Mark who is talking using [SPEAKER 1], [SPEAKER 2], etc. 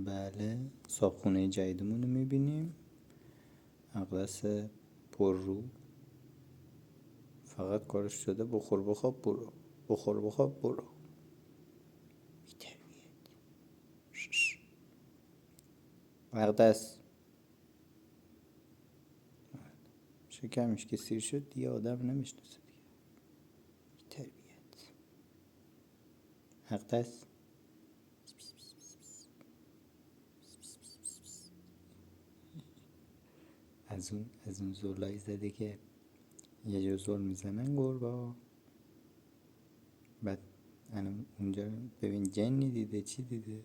[SPEAKER 1] بله، صابخونه جدیدمون رو میبینیم. اقدس پر رو، فقط کارش شده بخور بخواب برو، بخور بخواب برو. بی‌تربیت. اقدس شکمش که سیر شد دیگه آدم نمیشناسه دیگه. بی‌تربیت. اقدس از اون زولایی زده که یه جا زول میزنن گربا. بعد اونجا ببین جنی دیده چی دیده.